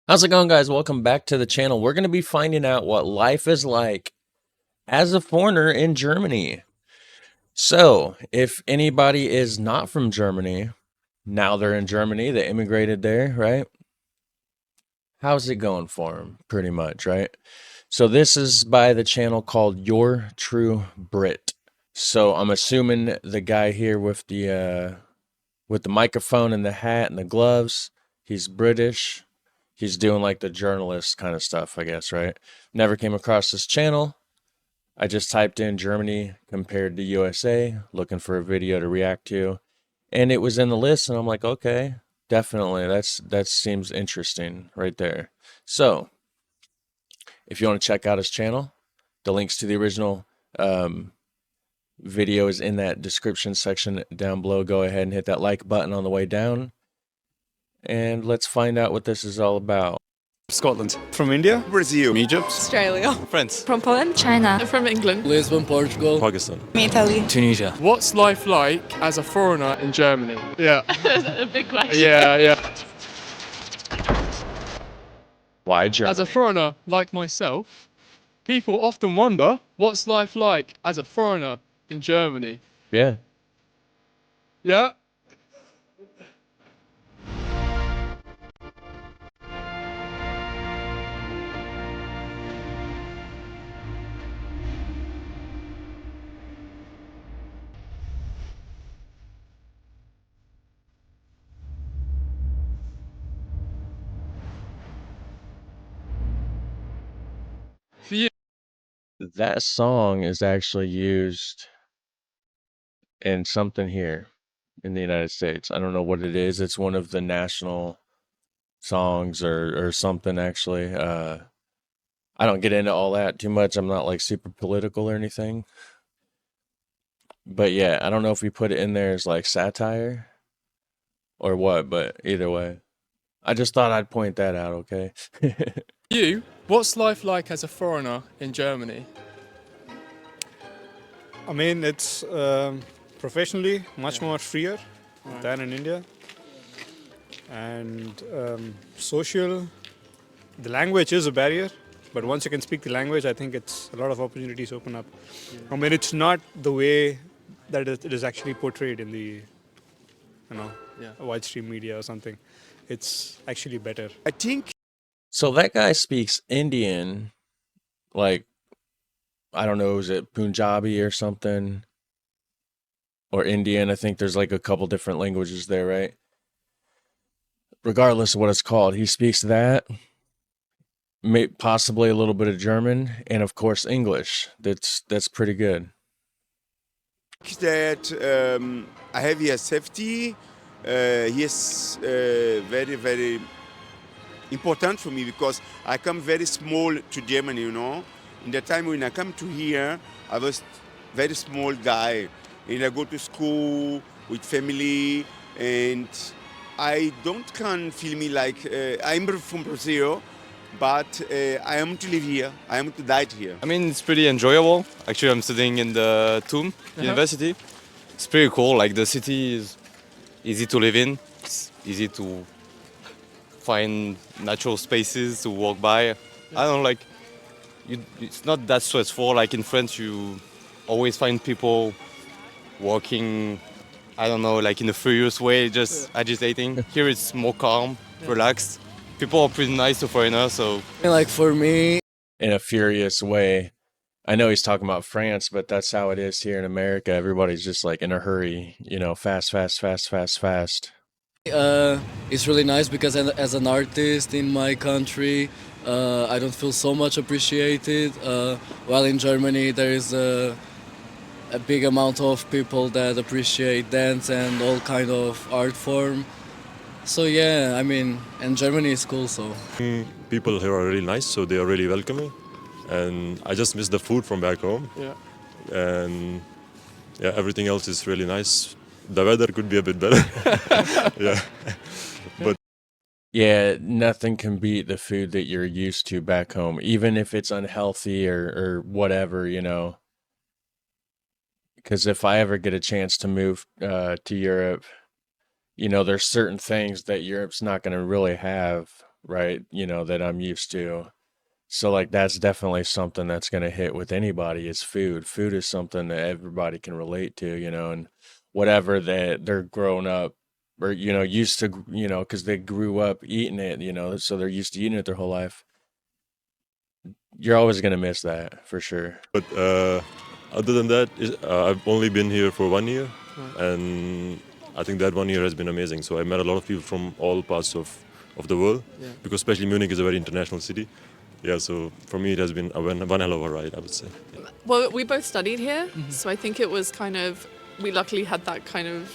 How's it going, guys? Welcome back to the channel. We're going to be finding out what life is like as a foreigner in Germany. So, if anybody is not from Germany, now they're in Germany, they immigrated there, right? How's it going for them? Pretty much, right? So, this is by the channel called Your True Brit. So, I'm assuming the guy here with the microphone and the hat and the gloves, he's British. He's doing like the journalist kind of stuff, I guess, right? Never came across this channel. I just typed in Germany compared to USA, looking for a video to react to, and it was in the list, and I'm like, okay, definitely, that seems interesting right there. So, if you want to check out his channel, the links to the original video is in that description section down below. Go ahead and hit that like button on the way down, and let's find out what this is all about. Scotland. From India? Brazil. Egypt? Australia. France. From Poland. China. From England. Lisbon, Portugal. Pakistan. Italy. Tunisia. What's life like as a foreigner in Germany? Yeah. That's a big question. Yeah. Why Germany? As a foreigner like myself, people often wonder what's life like as a foreigner in Germany. Yeah. Yeah. For you, That song is actually used in something here in the United States. I don't know what it is. It's one of the national songs or something actually. I don't get into all that too much. I'm not like super political or anything. But yeah, I don't know if we put it in there as like satire or what, but either way. I just thought I'd point that out, okay? what's life like as a foreigner in Germany? I mean, it's professionally much more freer than in India. And social, the language is a barrier, but once you can speak the language, I think it's a lot of opportunities open up. I mean, it's not the way that it is actually portrayed in the, widestream media or something. It's actually better. I think So that guy speaks Indian, like, I don't know, is it Punjabi or something? Or Indian? I think there's like a couple different languages there, right? Regardless of what it's called, he speaks that, possibly a little bit of German, and of course English. That's pretty good. that I have here safety. He is very, very important for me because I come very small to Germany, In the time when I come to here, I was very small guy. And I go to school with family, and I can feel me like I'm from Brazil, but I am to live here. I am to die here. I mean, it's pretty enjoyable. Actually, I'm studying in the TUM University. It's pretty cool. Like, the city is easy to live in. It's easy to find natural spaces to walk by. I don't know, like, it's not that stressful. Like in France, you always find people walking, I don't know, like in a furious way, just agitating. Here it's more calm, relaxed. People are pretty nice to foreigners, so. Like for me, In a furious way. I know he's talking about France, but that's how it is here in America. Everybody's just like in a hurry, fast. it's really nice because as an artist in my country, I don't feel so much appreciated. While in Germany, there is a big amount of people that appreciate dance and all kind of art form. So yeah, I mean, and Germany is cool, so. People here are really nice, so they are really welcoming. And I just miss the food from back home. Yeah. And yeah, everything else is really nice. The weather could be a bit better. Yeah. But Yeah, nothing can beat the food that you're used to back home, even if it's unhealthy or whatever, Because if I ever get a chance to move to Europe, there's certain things that Europe's not going to really have right? You know, that I'm used to. So like that's definitely something that's going to hit with anybody is food. Food is something that everybody can relate to, you know, and whatever that they're grown up or you know used to, you know, because they grew up eating it, you know, so they're used to eating it their whole life. You're always going to miss that for sure. But other than that, I've only been here for 1 year, and I think that 1 year has been amazing. So I met a lot of people from all parts of the world, because especially Munich is a very international city. Yeah, so for me it has been one hell of a ride, I would say. Well, we both studied here, so I think it was kind of, we luckily had that kind of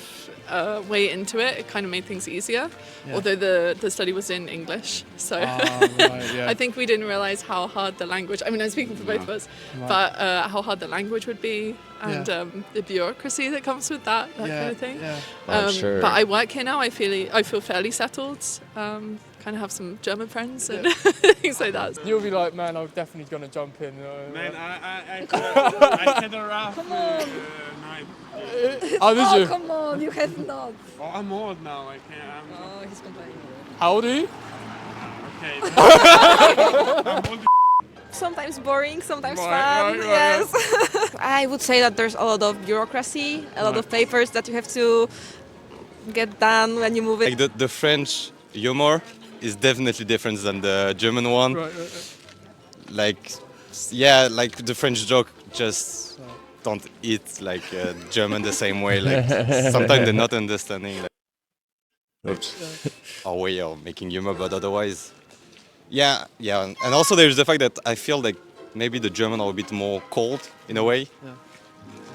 way into it. It kind of made things easier, although the study was in English. So I think we didn't realize how hard the language, I mean, I'm speaking for both of us, but how hard the language would be and the bureaucracy that comes with that kind of thing. Sure. But I work here now. I feel fairly settled. Kind of have some German friends and things like that. You'll be like, man, I'm definitely gonna jump in. Man, I had a rough night. How did you? Come on, you have not. Oh, I'm old now. I can't. Oh, he's complaining. How old are you? Okay. I'm old. Sometimes boring, sometimes Right, fun. right, Yes. I would say that there's a lot of bureaucracy, a lot of papers that you have to get done when you move it. Like the French humor is definitely different than the German one. Right. Like, yeah, like the French joke just don't eat like German the same way. Like sometimes they're not understanding our way of making humor, but otherwise, yeah. And also there's the fact that I feel like maybe the German are a bit more cold in a way. Yeah.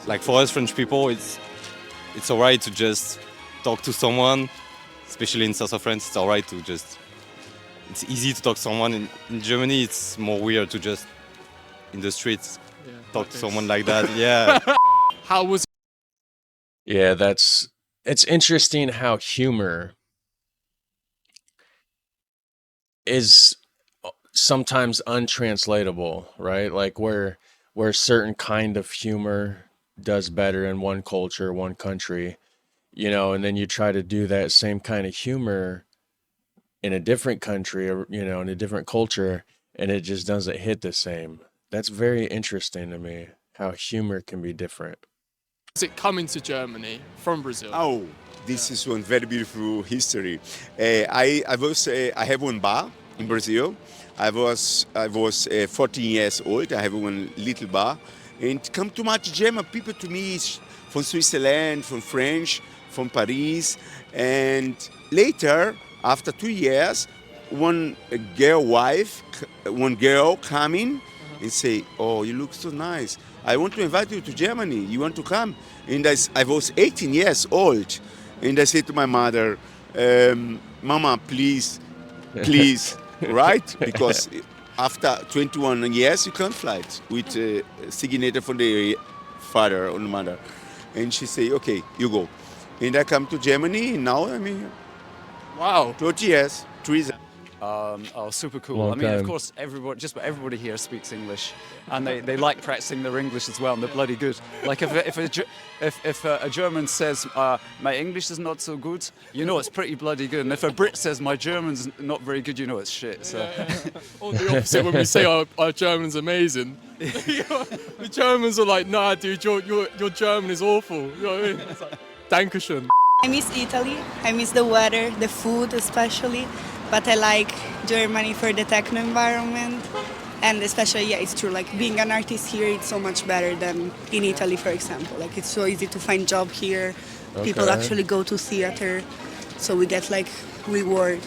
Like for us French people, it's alright to just talk to someone, especially in south of France. It's alright to just. It's easy to talk to someone. In Germany, it's more weird to just in the streets talk to someone like that. Yeah. How was Yeah, it's interesting how humor is sometimes untranslatable, right? Like where certain kind of humor does better in one culture, one country, you know, and then you try to do that same kind of humor in a different country or, you know, in a different culture, and it just doesn't hit the same. That's very interesting to me, how humor can be different. it coming to Germany from Brazil? Oh, this is one very beautiful history. I have one bar in Brazil. I was 14 years old. I have one little bar, and come too much German people to me from Switzerland, from French, from Paris, and later, after 2 years, one girl coming and say, "Oh, you look so nice. I want to invite you to Germany. You want to come?" And I was 18 years old, and I said to my mother, "Mama, please, right? Because after 21 years, you can't fly with a signature from the father or the mother." And she say, "Okay, you go." And I come to Germany, and now I'm here. Wow. 30 years, 3 years. Oh, super cool. Long I mean, time. of course, just about everybody here speaks English, and they like practicing their English as well, and they're bloody good. Like if a German says my English is not so good, you know it's pretty bloody good. And if a Brit says my German's not very good, you know it's shit. So. Or the opposite, when we say our German's amazing. The Germans are like, nah, dude, your German is awful. You know what I mean? It's like, Dankeschön. I miss Italy. I miss the weather, the food especially. But I like Germany for the techno environment. And especially, yeah, it's true, like being an artist here, it's so much better than in Italy, for example. Like it's so easy to find job here. People Okay. actually go to theater. So we get like reward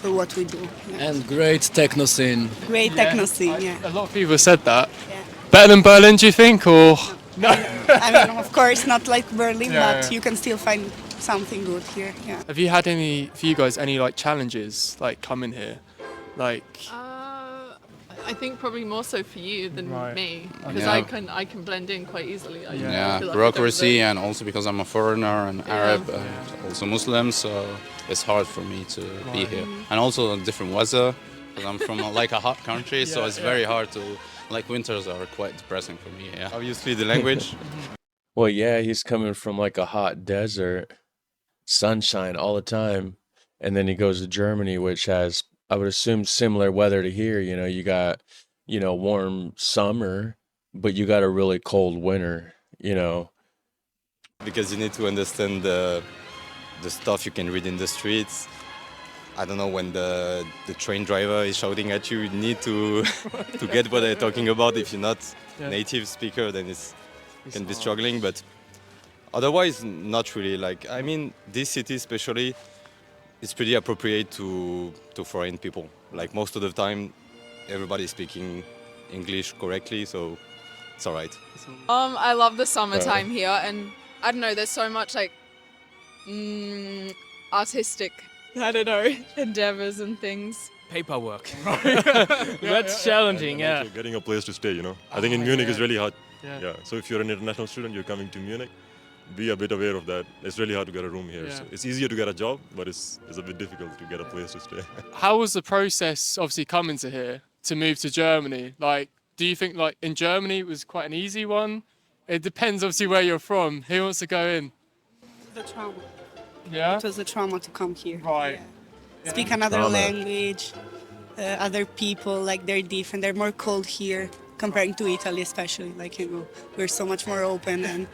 for what we do. Yeah. And great techno scene. Great techno scene, yeah. A lot of people have said that. Yeah. Better than Berlin, do you think? Or no? I mean, of course, not like Berlin, Yeah, but yeah. you can still find something good here, yeah. Have you had for you guys, any like challenges like coming here? Like, I think probably more so for you than Right. me, because Yeah. I can blend in quite easily. I Yeah, feel like I don't bureaucracy, really- and also because I'm a foreigner and Arab and also Muslim, so it's hard for me to be here. And also different weather, because I'm from like a hot country, so it's very hard to, like winters are quite depressing for me, yeah. Obviously, the language. Well, yeah, he's coming from like a hot desert, sunshine all the time, and then he goes to Germany, which has I would assume similar weather to here. You know, you got, warm summer, but you got a really cold winter, Because you need to understand the stuff you can read in the streets. I don't know, when the train driver is shouting at you, you need to to get what they're talking about. If you're not native speaker, then it can be struggling. But otherwise, not really. Like, I mean, this city especially, it's pretty appropriate to foreign people. Like, most of the time, everybody's speaking English correctly, so it's all right. I love the summertime here, and I don't know, there's so much like artistic, I don't know, endeavors and things. Paperwork. That's challenging, and also getting a place to stay, I think in Munich is really hard. Yeah. So if you're an international student, you're coming to Munich, be a bit aware of that. It's really hard to get a room here. Yeah. So it's easier to get a job, but it's a bit difficult to get a place to stay. How was the process, obviously, coming to here to move to Germany? Like, do you think, like, in Germany it was quite an easy one? It depends, obviously, where you're from. Who wants to go in? The trauma. Yeah? It was a trauma to come here. Right. Yeah. Speak another language, other people, like they're different. They're more cold here comparing to Italy, especially. Like, we're so much more open and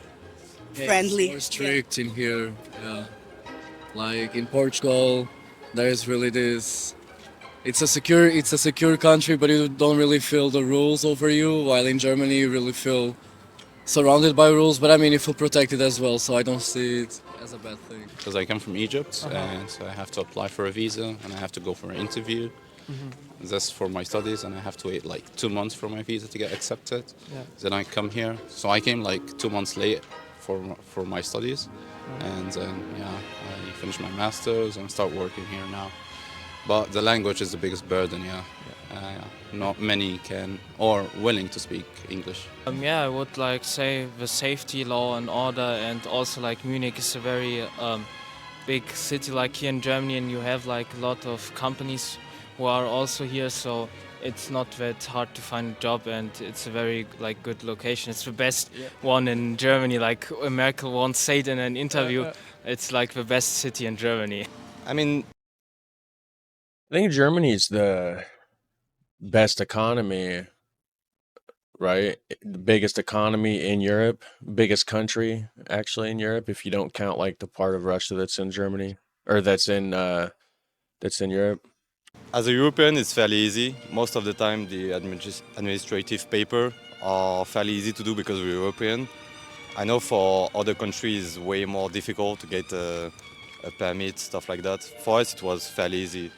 friendly. It's more strict in here. Yeah. Like in Portugal, there is really this. It's a secure country, but you don't really feel the rules over you. While in Germany, you really feel surrounded by rules. But I mean, you feel protected as well, so I don't see it as a bad thing. Because I come from Egypt, and so I have to apply for a visa, and I have to go for an interview. That's for my studies, and I have to wait like 2 months for my visa to get accepted. Yeah. Then I come here. So I came like 2 months late for my studies, and then I finished my masters and start working here now. But the language is the biggest burden. Not many can or willing to speak English. I would like say the safety law and order, and also like Munich is a very big city like here in Germany, and you have like a lot of companies who are also here, so it's not that hard to find a job, and it's a very like good location. It's the best one in Germany, like Merkel once said in an interview. It's like the best city in Germany. I mean, I think Germany's the best economy, right? The biggest economy in Europe, biggest country actually in Europe, if you don't count like the part of Russia that's in Germany or that's in Europe. as a European, it's fairly easy. Most of the time, the administrative paper are fairly easy to do because we're European. I know for other countries, it's way more difficult to get a permit, stuff like that. For us, it was fairly easy.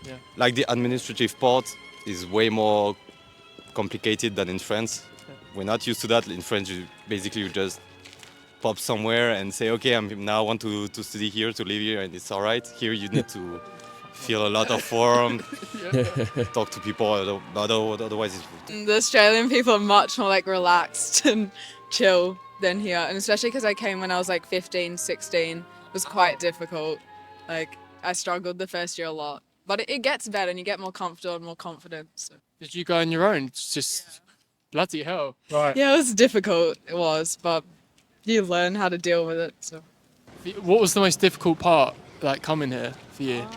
Yeah. Like the administrative part is way more complicated than in France. Yeah. We're not used to that. In France, you just pop somewhere and say, okay, I want to study here, to live here, and it's all right. Here you need to fill a lot of form, talk to people, otherwise it's... The Australian people are much more like relaxed and chill than here, and especially because I came when I was like 15, 16, it was quite difficult. Like, I struggled the first year a lot, but it gets better and you get more comfortable and more confident. So. Did you go on your own? It's just bloody hell. Right. Yeah, it was difficult, it was, but you learn how to deal with it. So. What was the most difficult part, like, coming here for you?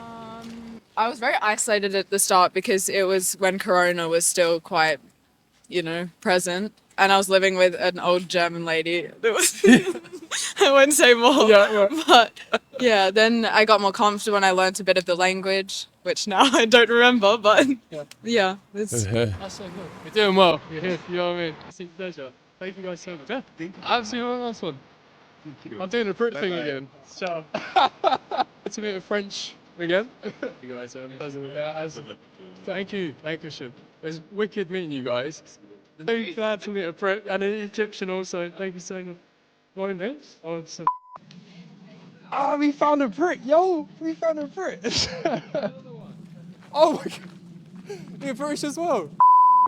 I was very isolated at the start because it was when Corona was still quite, present. And I was living with an old German lady. I won't say more. Yeah. But yeah, then I got more confident when I learned a bit of the language, which now I don't remember. But yeah, it's... That's so good. You're doing well. You're here. You know what I mean? It's a pleasure. Thank you guys so much. Yeah, absolutely nice one. I'm doing a Brit thing again. So, it's a bit of French again. You guys are pleasant. Thank you. Thank you, Shib. It's wicked meeting you guys. Very glad to meet a Brit and an Egyptian also. Thank you so much. What next? Oh, we found a Brit, yo! We found a Brit. Oh my God. You're British as well.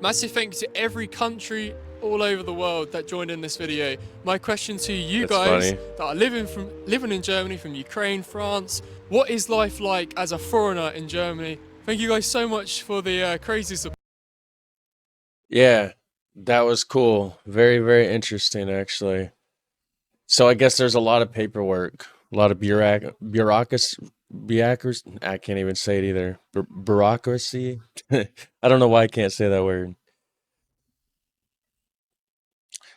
Massive thank you to every country all over the world that joined in this video. My question to you guys that are living in Germany, from Ukraine, France, what is life like as a foreigner in Germany? Thank you guys so much for the crazy support. Yeah, that was cool. Very, very interesting, actually. So I guess there's a lot of paperwork, a lot of bureaucracy. bureaucracy. I can't even say it either. Bureaucracy. I don't know why I can't say that word.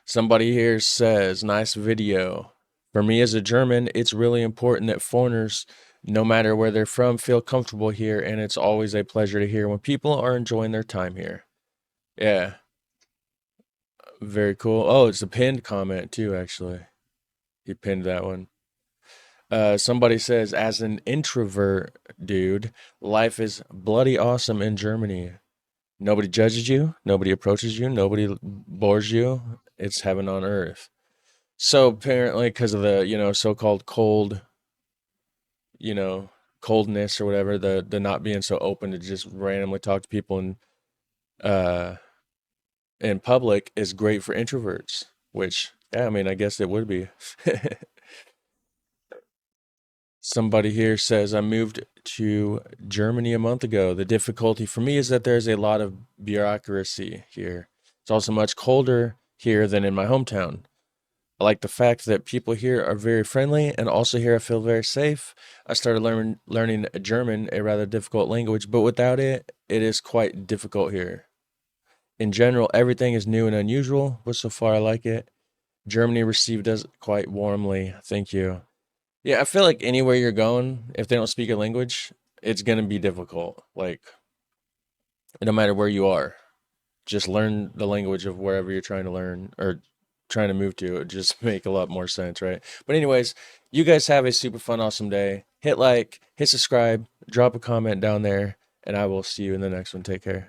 Somebody here says, nice video. For me as a German, it's really important that foreigners, no matter where they're from, feel comfortable here, and it's always a pleasure to hear when people are enjoying their time here. Yeah. Very cool. Oh, it's a pinned comment too, actually. He pinned that one. Somebody says, as an introvert, dude, life is bloody awesome in Germany. Nobody judges you, nobody approaches you, nobody bores you. It's heaven on earth. So apparently, because of the so-called cold, coldness or whatever, the not being so open to just randomly talk to people in public is great for introverts. Which, yeah, I mean, I guess it would be. Somebody here says, I moved to Germany a month ago. The difficulty for me is that there's a lot of bureaucracy here. It's also much colder here than in my hometown. I like the fact that people here are very friendly, and also here I feel very safe. I started learning German, a rather difficult language, but without it, it is quite difficult here. In general, everything is new and unusual, but so far I like it. Germany received us quite warmly. Thank you. Yeah, I feel like anywhere you're going, if they don't speak a language, it's going to be difficult. Like, no matter where you are, just learn the language of wherever you're trying to learn or trying to move to. It would just make a lot more sense, right? But anyways, you guys have a super fun, awesome day. Hit like, hit subscribe, drop a comment down there, and I will see you in the next one. Take care.